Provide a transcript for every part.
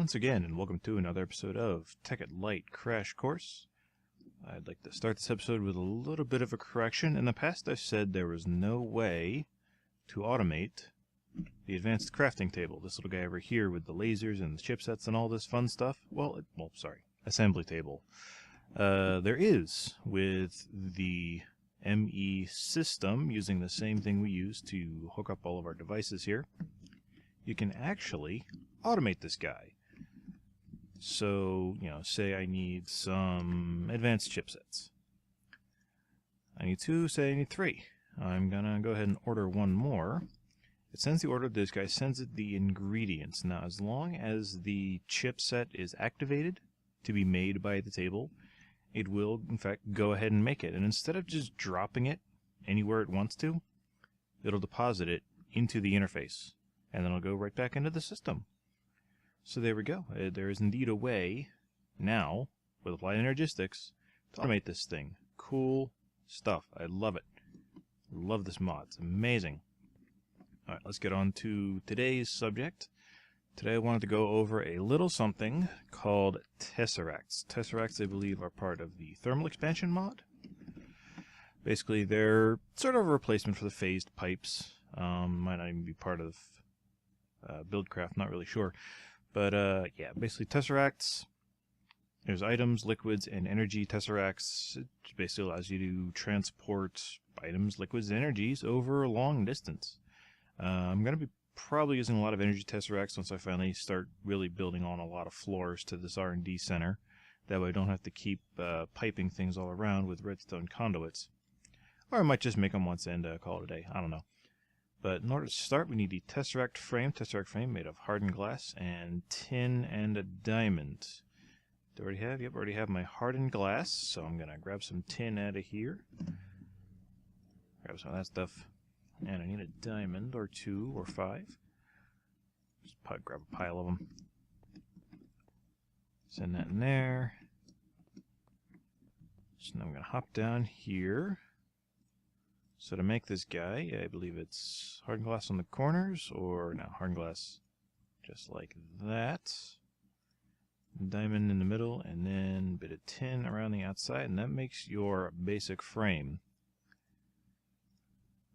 once again, and welcome to another episode of Tekkit Lite Crash Course. I'd like to start this episode with a little bit of a correction. In the past I've said there was no way to automate the advanced crafting table. This little guy over here with the lasers and the chipsets and all this fun stuff. Assembly table. There is with the ME system, using the same thing we use to hook up all of our devices here. You can actually automate this guy. So, say I need some advanced chipsets. I need two, say I need three. I'm gonna go ahead and order one more. It sends the order to this guy, sends it the ingredients. Now, as long as the chipset is activated to be made by the table, it will, in fact, go ahead and make it. And instead of just dropping it anywhere it wants to, it'll deposit it into the interface. And then it'll go right back into the system. So there we go. There is indeed a way now, with Applied Energistics, to automate this thing. Cool stuff. I love it. Love this mod. It's amazing. Alright, let's get on to today's subject. Today I wanted to go over a little something called Tesseracts. Tesseracts, I believe, are part of the thermal expansion mod. Basically, they're sort of a replacement for the phased pipes. Might not even be part of Buildcraft, not really sure. But yeah, basically Tesseracts, there's items, liquids, and energy Tesseracts. It basically allows you to transport items, liquids, and energies over a long distance. I'm going to be probably using a lot of energy Tesseracts once I finally start really building on a lot of floors to this R&D center. That way I don't have to keep piping things all around with redstone conduits. Or I might just make them once and call it a day. I don't know. But in order to start, we need the Tesseract frame made of hardened glass and tin and a diamond. Do I already have? Yep, I already have my hardened glass, so I'm going to grab some tin out of here. Grab some of that stuff. And I need a diamond, or 2, or 5. Just grab a pile of them. Send that in there. So now I'm going to hop down here. So to make this guy, I believe it's hardened glass on the corners, or no, hardened glass just like that. Diamond in the middle, and then a bit of tin around the outside, and that makes your basic frame.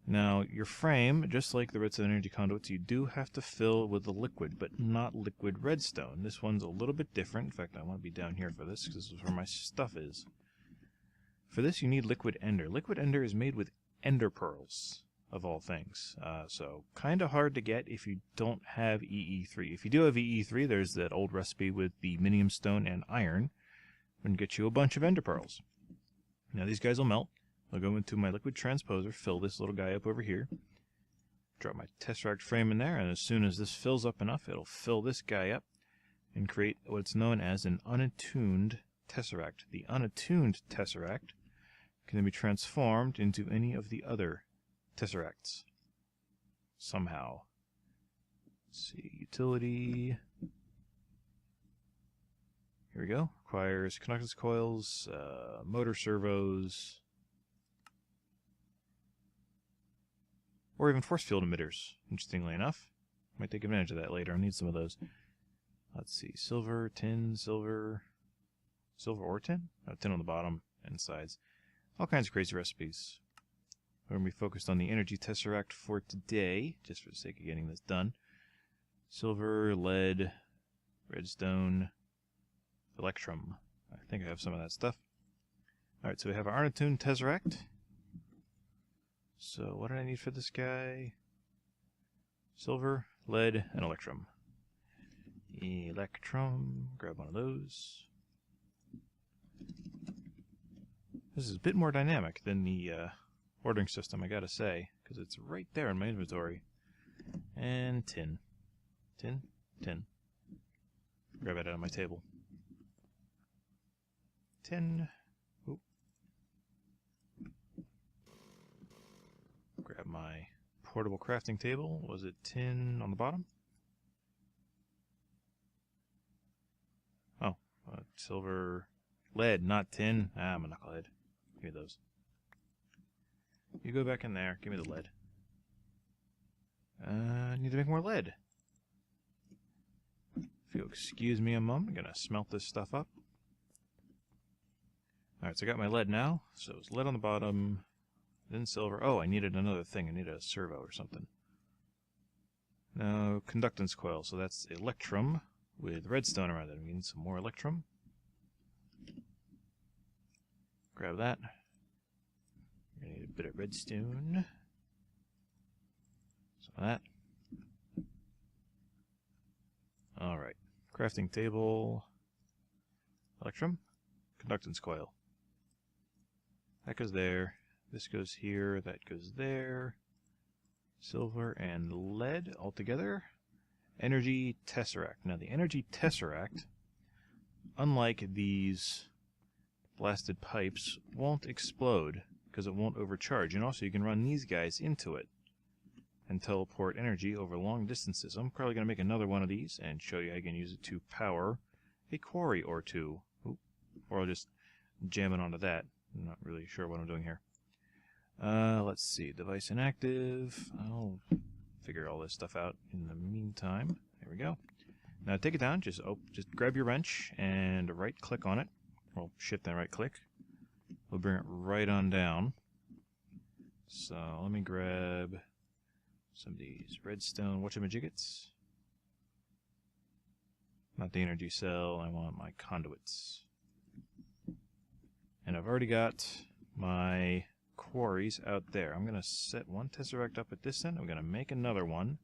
Now, your frame, just like the redstone energy conduits, you do have to fill with the liquid, but not liquid redstone. This one's a little bit different. In fact, I want to be down here for this, because this is where my stuff is. For this, you need liquid ender. Liquid ender is made with ender pearls, of all things. So, kind of hard to get if you don't have EE3. If you do have EE3, there's that old recipe with the minium stone and iron. And get you a bunch of ender pearls. Now, these guys will melt. I'll go into my liquid transposer, fill this little guy up over here, drop my Tesseract frame in there, and as soon as this fills up enough, it'll fill this guy up and create what's known as an unattuned Tesseract. The unattuned Tesseract can then be transformed into any of the other Tesseracts somehow. Let's see, utility. Here we go. Requires conductance coils, motor servos, or even force field emitters, interestingly enough. Might take advantage of that later. I need some of those. Let's see, silver, tin, silver or tin? Oh, tin on the bottom and sides. All kinds of crazy recipes. We're going to be focused on the energy Tesseract for today, just for the sake of getting this done. Silver, lead, redstone, electrum. I think I have some of that stuff. Alright, so we have our unattuned Tesseract. So what did I need for this guy? Silver, lead, and electrum. Electrum, grab one of those. This is a bit more dynamic than the ordering system, I gotta say, because it's right there in my inventory. And tin. Tin? Tin. Grab it out of my table. Tin. Oop. Grab my portable crafting table. Was it tin on the bottom? Oh, silver, lead, not tin. Ah, I'm a knucklehead. Give me those. You go back in there. Give me the lead. I need to make more lead. If you'll excuse me a moment, I'm going to smelt this stuff up. Alright, so I got my lead now. So it's lead on the bottom, then silver. Oh, I needed another thing. I need a servo or something. Now, conductance coil. So that's electrum with redstone around it. We need some more electrum. Grab that. We're going to need a bit of redstone. Some of that. Alright. Crafting table. Electrum. Conductance coil. That goes there. This goes here. That goes there. Silver and lead all together. Energy Tesseract. Now the Energy Tesseract, unlike these blasted pipes, won't explode because it won't overcharge. And also you can run these guys into it and teleport energy over long distances. I'm probably going to make another one of these and show you how you can use it to power a quarry or two. Oop. Or I'll just jam it onto that. I'm not really sure what I'm doing here. Let's see. Device inactive. I'll figure all this stuff out in the meantime. There we go. Now take it down. Just grab your wrench and right-click on it. Well, shift and right-click. We'll bring it right on down. So let me grab some of these redstone whatchamajiggets. Not the energy cell. I want my conduits. And I've already got my quarries out there. I'm going to set one Tesseract up at this end. I'm going to make another one.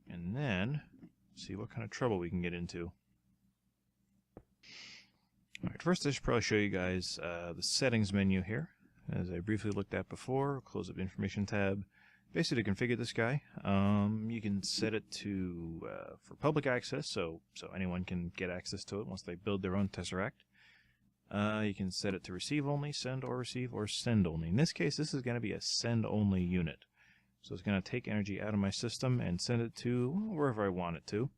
And then see what kind of trouble we can get into. Alright, first I should probably show you guys the settings menu here. As I briefly looked at before, close up information tab. Basically to configure this guy, you can set it to for public access, so anyone can get access to it once they build their own Tesseract. You can set it to receive only, send or receive, or send only. In this case, this is going to be a send only unit. So it's going to take energy out of my system and send it to wherever I want it to.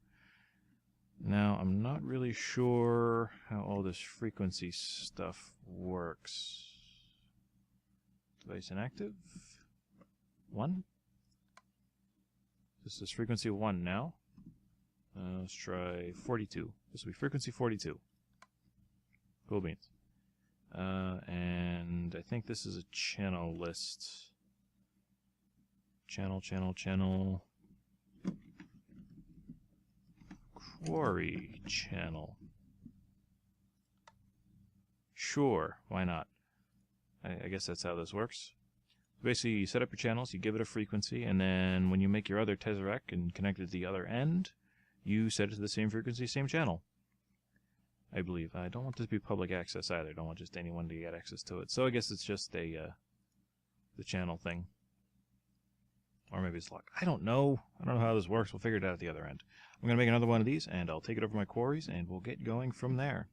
Now, I'm not really sure how all this frequency stuff works. Device inactive. 1. This is frequency 1 now. Let's try 42. This will be frequency 42. Cool beans. And I think this is a channel list. Channel. Quarry channel. Sure, why not? I guess that's how this works. Basically, you set up your channels, you give it a frequency, and then when you make your other Tesseract and connect it to the other end, you set it to the same frequency, same channel. I believe. I don't want this to be public access either. I don't want just anyone to get access to it. So I guess it's just the channel thing. Or maybe it's locked. I don't know. I don't know how this works. We'll figure it out at the other end. I'm going to make another one of these, and I'll take it over my quarries, and we'll get going from there.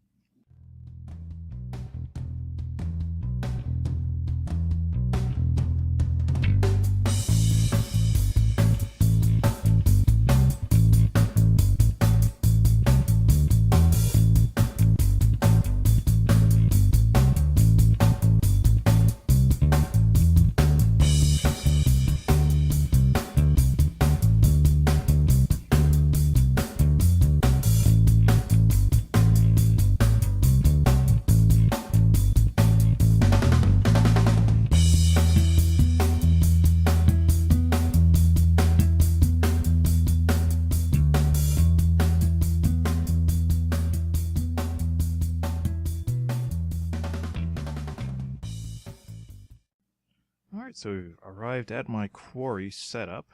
Alright, so we've arrived at my quarry setup.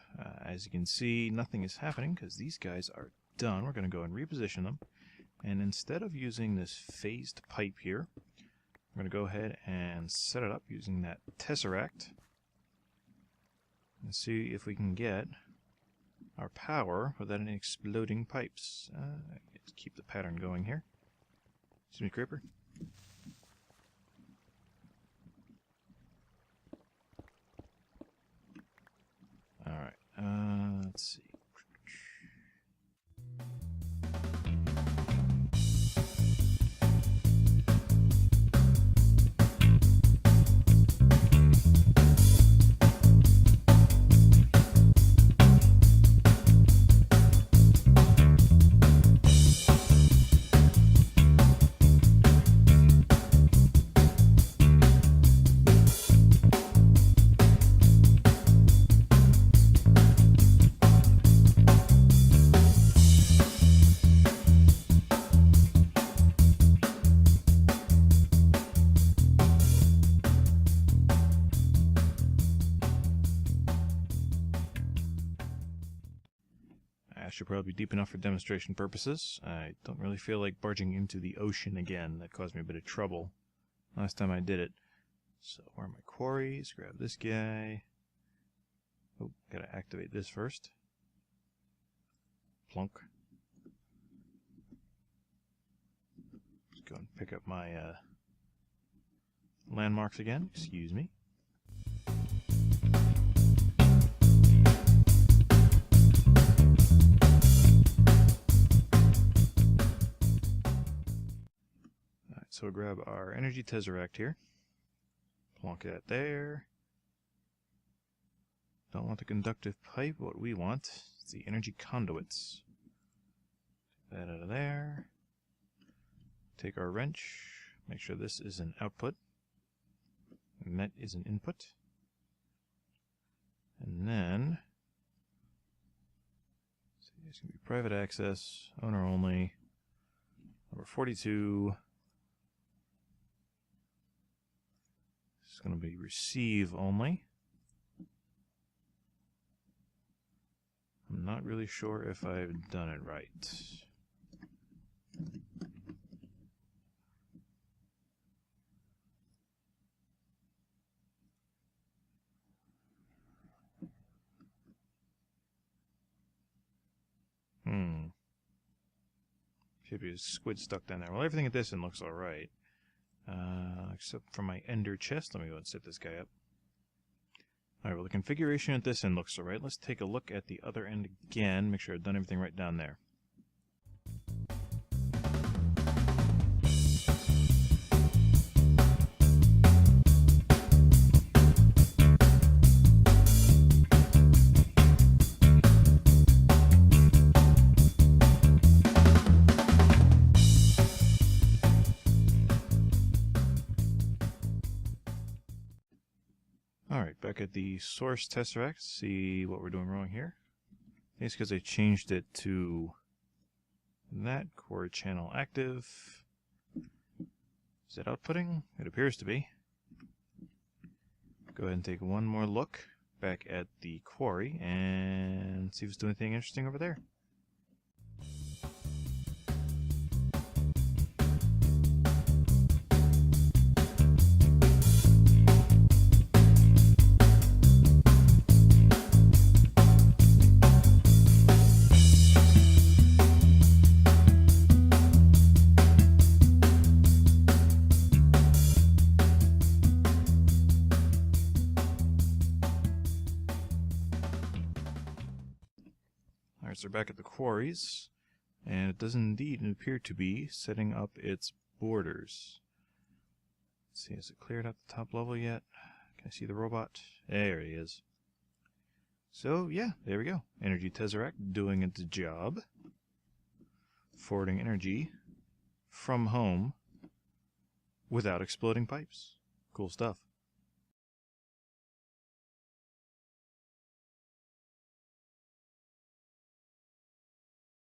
As you can see, nothing is happening because these guys are done. We're going to go and reposition them. And instead of using this phased pipe here, we're going to go ahead and set it up using that Tesseract. And see if we can get our power without any exploding pipes. Let's keep the pattern going here. Excuse me, creeper. Alright, let's see. I should probably be deep enough for demonstration purposes. I don't really feel like barging into the ocean again. That caused me a bit of trouble last time I did it. So, where are my quarries? Grab this guy. Oh, gotta activate this first. Plunk. Let's go and pick up my landmarks again. Excuse me. Alright, so we'll grab our energy Tesseract here. Plonk that there. Don't want the conductive pipe. What we want is the energy conduits. Take that out of there. Take our wrench. Make sure this is an output. And that is an input. And then, see, it's going to be private access, owner only. Number 42. It's going to be receive only. I'm not really sure if I've done it right. Should be a squid stuck down there. Well, everything at this end looks alright. Except for my ender chest. Let me go and set this guy up. Alright, well the configuration at this end looks alright. Let's take a look at the other end again. Make sure I've done everything right down there. Alright, back at the source Tesseract, see what we're doing wrong here. I think it's because I changed it to that core channel active. Is that outputting? It appears to be. Go ahead and take one more look back at the quarry and see if it's doing anything interesting over there. Alright, so we're back at the quarries, and it does indeed appear to be setting up its borders. Let's see, has it cleared out the top level yet? Can I see the robot? There he is. So, yeah, there we go. Energy Tesseract doing its job. Forwarding energy from home without exploding pipes. Cool stuff.